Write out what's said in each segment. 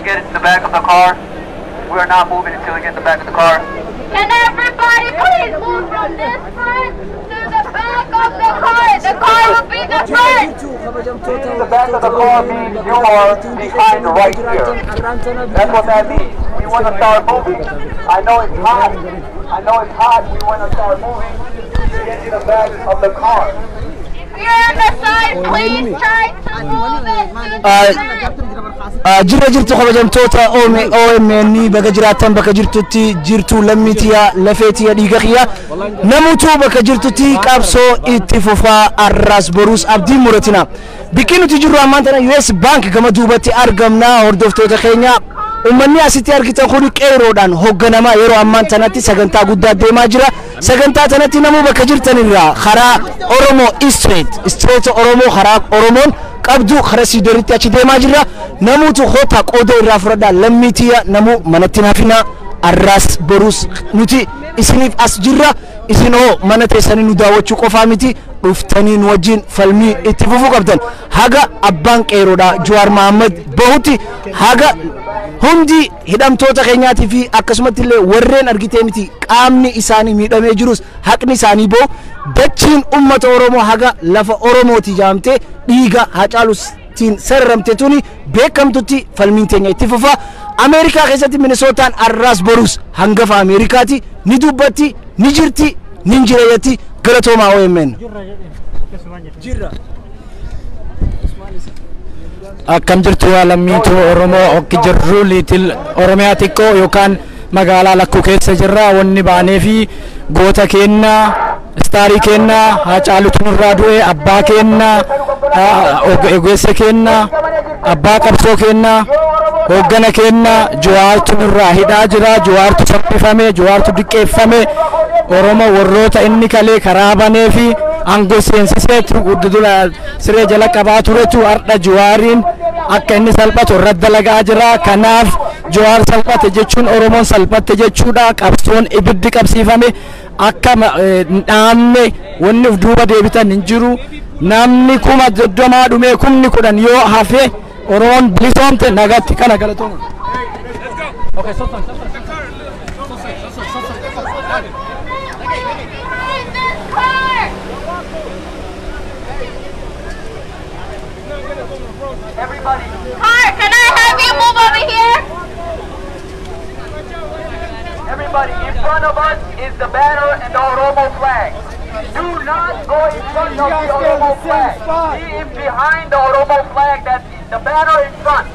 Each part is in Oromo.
just get into the back of the car. We are not moving until we get to the back of the car. Can everybody please move from this front to the back of the car? The car will be the front. The back of the car means you are behind right here. That's what that means. We want to start moving. I know it's hot. We want to start moving to get to the back of the car. If you're on the side, please try to move it to the back. Jira jirtu kabajamtoota OMN baga jiraatan bakka jirtutti jirtu lammitiya lafeetiya dhiiga kiyya namutu bakka jirtutti qabsoo itti fufaa arras borus abdii muratina bikki nuti jirru ammaan tana US Bank gama duubatti argamna hordoftoota keenya ummanni asitti argitan kun qeeroodhaan hogganamaa yeroo ammaan tanatti sagantaa guddaa deemaa jira sagantaa tanatti namu bakka jirtanirraa karaa Oromo Street Oromo karaa Oromoon qabdu karaa sidoritti achi deemaa jira namutu hota qooda irraa fudhadha lammitiya namu manatti nafina arras borus nuti isiniif as jirra isinoo mana teessanii nu daawwachuu qofaa miti dhuftanii nu wajjin falmii itti fufuu qabdan haga abbaan qeeroodha Jawaar Mohammed bahutti haga hundi hidhamtoota keenyaatii fi akkasumatti illee warreen argitee miti qaamni isaanii miidhamee jirus haqni isaanii boo dachiin ummata Oromoo haga lafa Oromooti jaamte dhiiga Hacaaluutiin sararamte tuni beekamtutti falmiin teenya itti fufa Ameerikaa keessatti Minnesootaan arras borus hangafa Ameerikaati ni dubbatti ni jirti ni jireeyyatti galatoomaa OMN jirra akkam jirtu lammiitu Oromoo okki jirru liitil Oromiyaa xiqqoo yookaan magaalaa lakkuu keessa jirra wanni baanee fi goota keenna istaarii keenna Hacaaluutu nurraa du'e abbaa keenna ogeessa keenna abbaa qabsoo keenna hoggana keenna Jawaartu nurraa hidhaa jira Jawaartu saffifame Jawaartu diqqeeffame Oromoo warroota inni kalee karaa banee fi angoo seensisee gudduudhaa siree jala qabaa turetu har'a Jawaariin akka inni salphatu irratti dalagaa jira kanaaf Jawaar salphate jechuun Oromoon salphatte jechuudha qabsoon ibiddi qabsiifame akka dhaamne wanni of duuba deebitan hin jiru namni kuma joddomaa dhume kumni kudhan yoo hafe Oromoon bilisoomte nagatti kana galatooma. Okay, Everybody. Car, can I have you move over here? Everybody, in front of us is the banner and the Oromo flag. Do not go in front of the Oromo flag. Be behind the Oromo flag. That's the banner in front.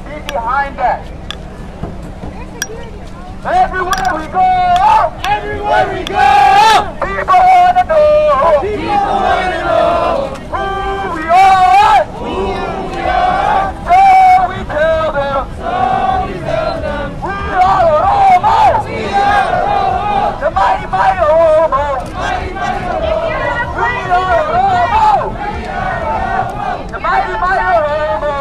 Be behind that. Everywhere we go, people wanna know, who we are. So we tell them, we are Oromo. The mighty, mighty Oromo. We are Oromo. The mighty, mighty Oromo.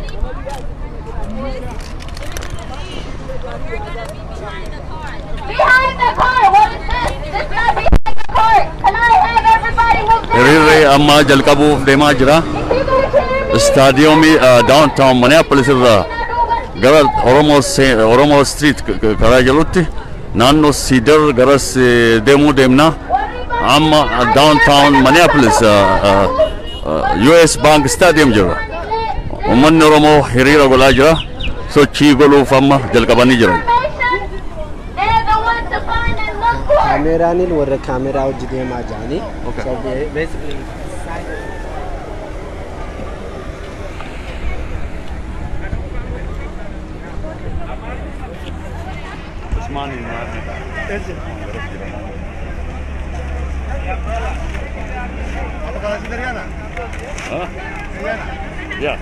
Everybody? amma jalqabuuf deemaa jira. Staadiyoomii downtown Minneapolis irraa gara Oromo Street karaa jirutti naannoo Cedar garas deemuu deemna. Amma downtown Minneapolis US Bank Stadium jira. Uummanni Oromoo hiriira godhaa jira. Sochii godhuuf amma jalqabanii jiran. Kameraan warra kameraa hojii deemaa jiranii. So basically Yeah.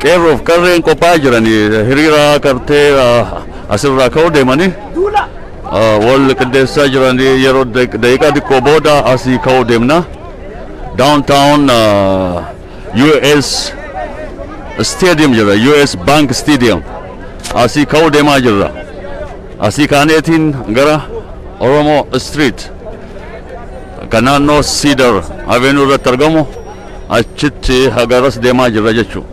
Qeerroof qarreen qophaa jiranii hiriira kartee asirraa ka'uu deemanii wal qindeessaa jiranii yeroo daqiiqaa xiqqoo booda asii ka'uu deemna. Downtown US Stadium jira, US Bank Stadium asii ka'uu deemaa jirra. Asii kaaneetiin gara Oromo Street kan naannoo Cedar Avenue irratti argamu achitti hagaras deemaa jirra jechuudha.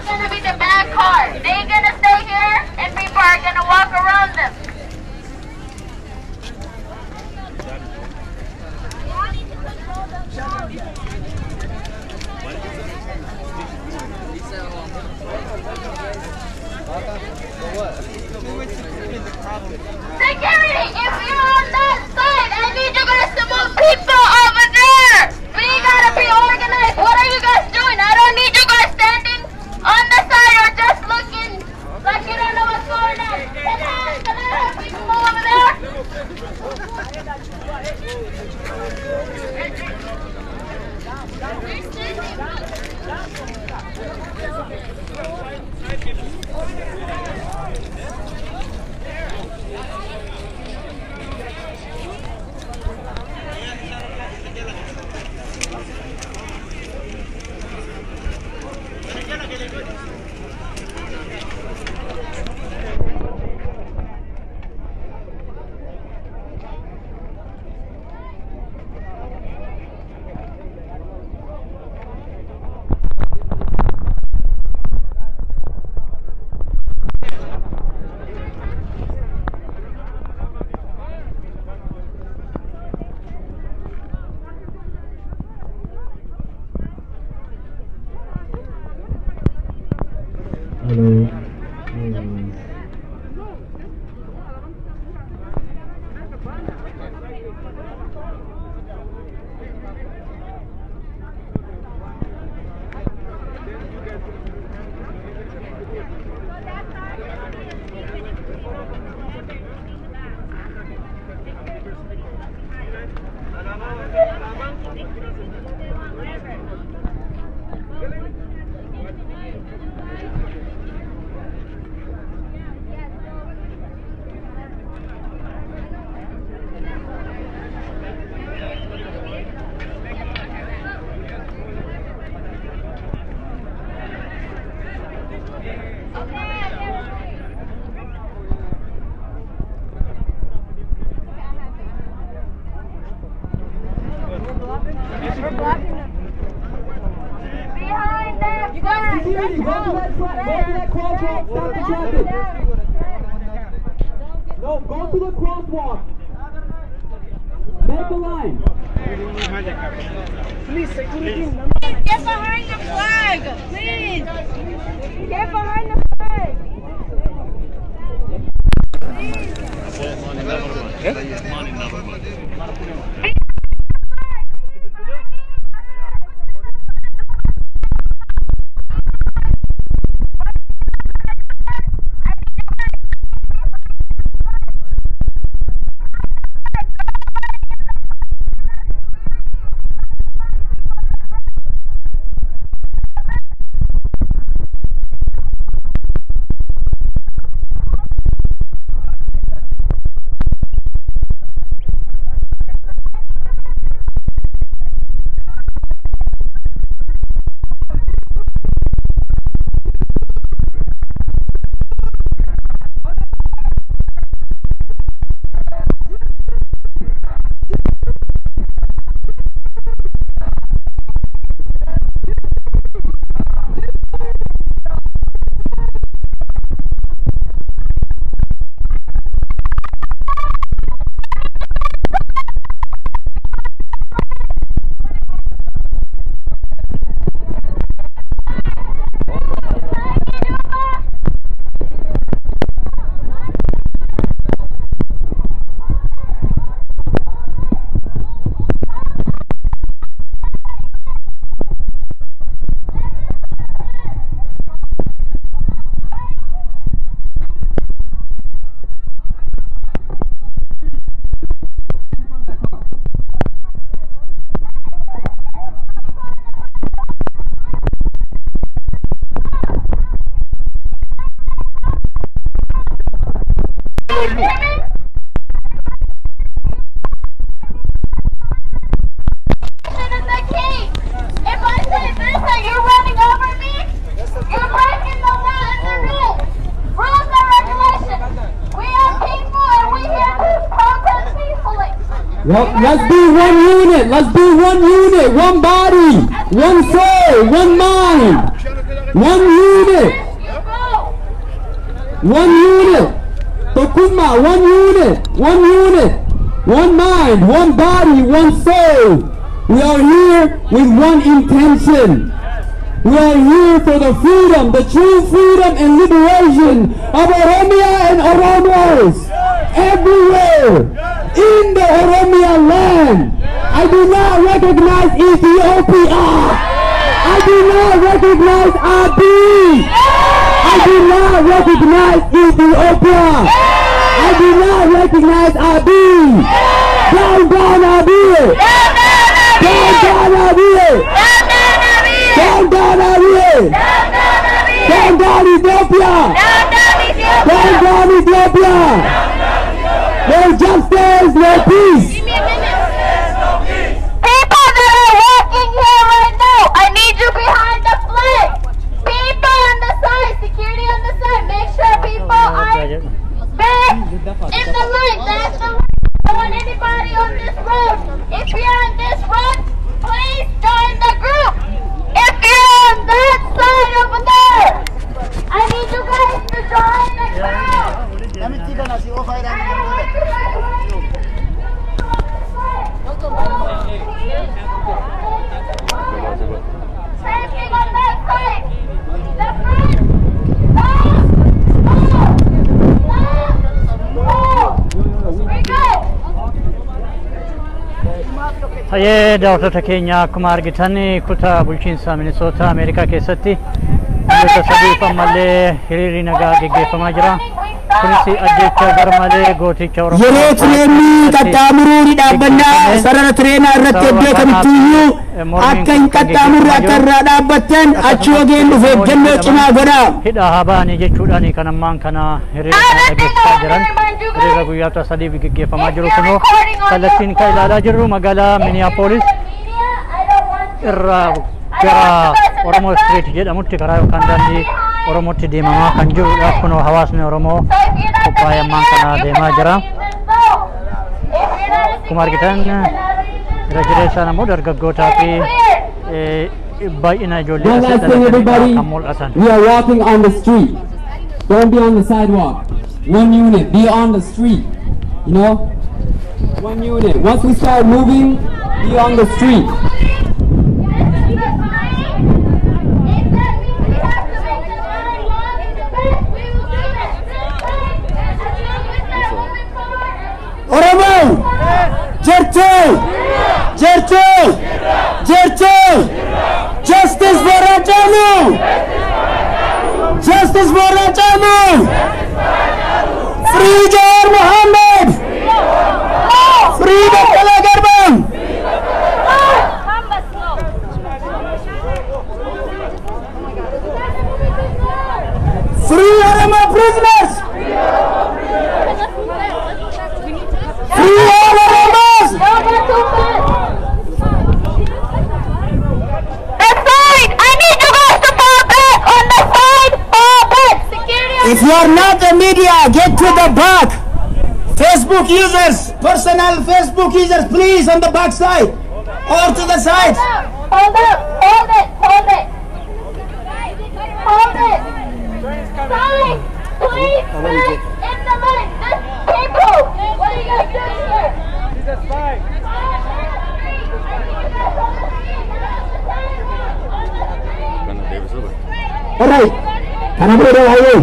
Gonna be the back car. They're gonna stay here, and people are gonna walk around them. Security, if you're on that side, I need you guys to move people over there. We gotta be organized. What are you guys doing? I don't need you guys standing on the side or just looking like you don't know what's going on. Can I have people move over there? No, go to the crosswalk. Make a line. Please, security. Get behind the flag, please. Get behind the flag. Let's be one unit. Let's be one unit. One body. One soul. One mind. One unit. One unit. Tokuma. One unit. One unit. One mind. One body. One soul. We are here with one intention. We are here for the freedom, the true freedom and liberation of Oromia and Oromos everywhere in the Oromia land. I do not recognize Ethiopia. I do not recognize Abiy. I do not recognize Ethiopia. I do not recognize Abiy. Down, down, Abiy. Down, down, Abiy. Down, down, Abiy. Down, down, Ethiopia. Down, down, Ethiopia. No justice, no peace. People that are walking here right now, I need you behind the flag. People on the side, security on the side, make sure people are back in the line. That's the line. I don't want anybody on this road. If you're on this road, please join the group. If you're on that side over there, I need you guys to join the crowd. I don't want you guys standing on that side. The front. Hayyee daawwattoota keenya akkuma argitan kutaa bulchiinsa Minnesota Ameerikaa keessatti biyyoota sadiif ammallee hiriirri nagaa geggeeffamaa jira. Kunis ajjecha garmalee gooticha Oromoo yeroo tireenii qaxxaamuruu ni dhaabbannaa sarara tireenaa irratti iddoo kamittiyyuu akka hin qaxxaamurre akka irraa dhaabbattan achi ogeen dhufe eeggannoo cimaa godhaa. Hidha habaanii jechuudhaan kan ammaan kana hiriira dhageessisaa jiran hiriira guyyaa sadiif geggeeffamaa jiru kunoo kallattiin kan ilaalaa jirru magaalaa Minneapolis irraa gara Oromo Street jedhamutti karaa yookaan daandii Oromootti deemamaa kan jirudha. Kunoo hawaasni Oromoo qophaa'ee ammaan kana deemaa jira. Akkuma argitan irra jireessaan ammoo dargaggootaa fi baay'ina ijoollee asii kan mul'atan. We are walking on the street. Don't be on the sidewalk. one unit, be on the street, you know? One unit. Once we start moving, be on the street. Oromo! Jirtu! Jirtu! Jirtu! Justice for Rajalu! Justice for Rajalu! Free Jawar Muhammad! Free Dr. Garban! Free Oromo prisoners! Free all Oromos! The side! I need you guys to fall back! On the side! Fall back! Security! If you are not the media, get to the back! Facebook users, personal Facebook users, please on the back side or to the side. Hold up! Hold it! Hold it! Hold it! Sorry! Please stand in the line! This people! What are you guys doing here? Jesus Christ! Alright, can I go the highway?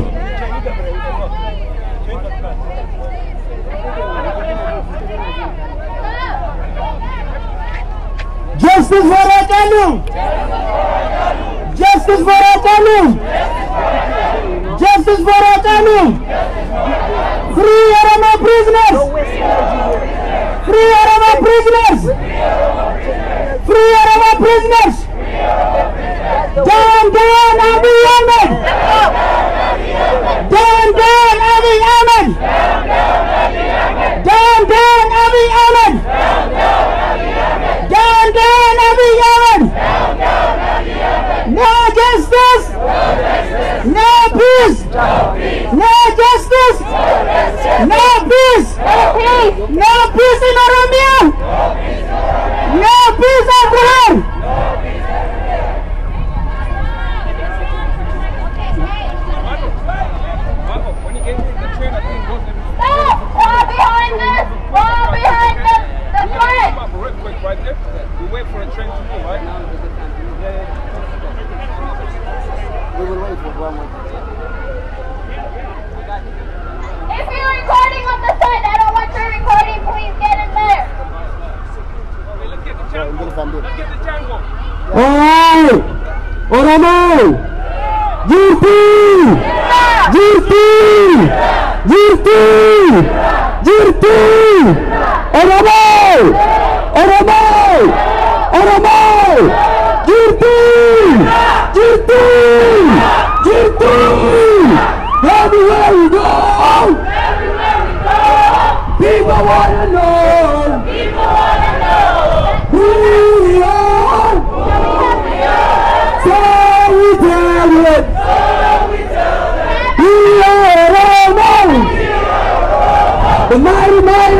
Justice for Rajalu! Justice for Rajalu! Justice for Rajalu! Free Oromo prisoners! Free Oromo prisoners! Free Oromo prisoners! Down, down, Abiy Ahmed! Down, down, Abiy Ahmed! Down, down, Abiy Ahmed! Down, down, Abiy Ahmed! No justice! No peace! No justice! No peace! No peace in Oromia! No peace everywhere! Stop! Wall behind this! Wall behind the flag! Right there. We wait for a train to move, right? We will wait for one more. If you're recording on the side, I don't want your recording. Please get in there. Okay, let's get the Django. Let's get the Django. Oh! Oromo! Jirtu! Jirtu! Jirtu! Jirtu! Oromo! Oromo! Oromo! Jirtu! Jirtu! Jirtu! Everywhere we go! People wanna know! Who we are! So we tell it! We are Oromo! The mighty, mighty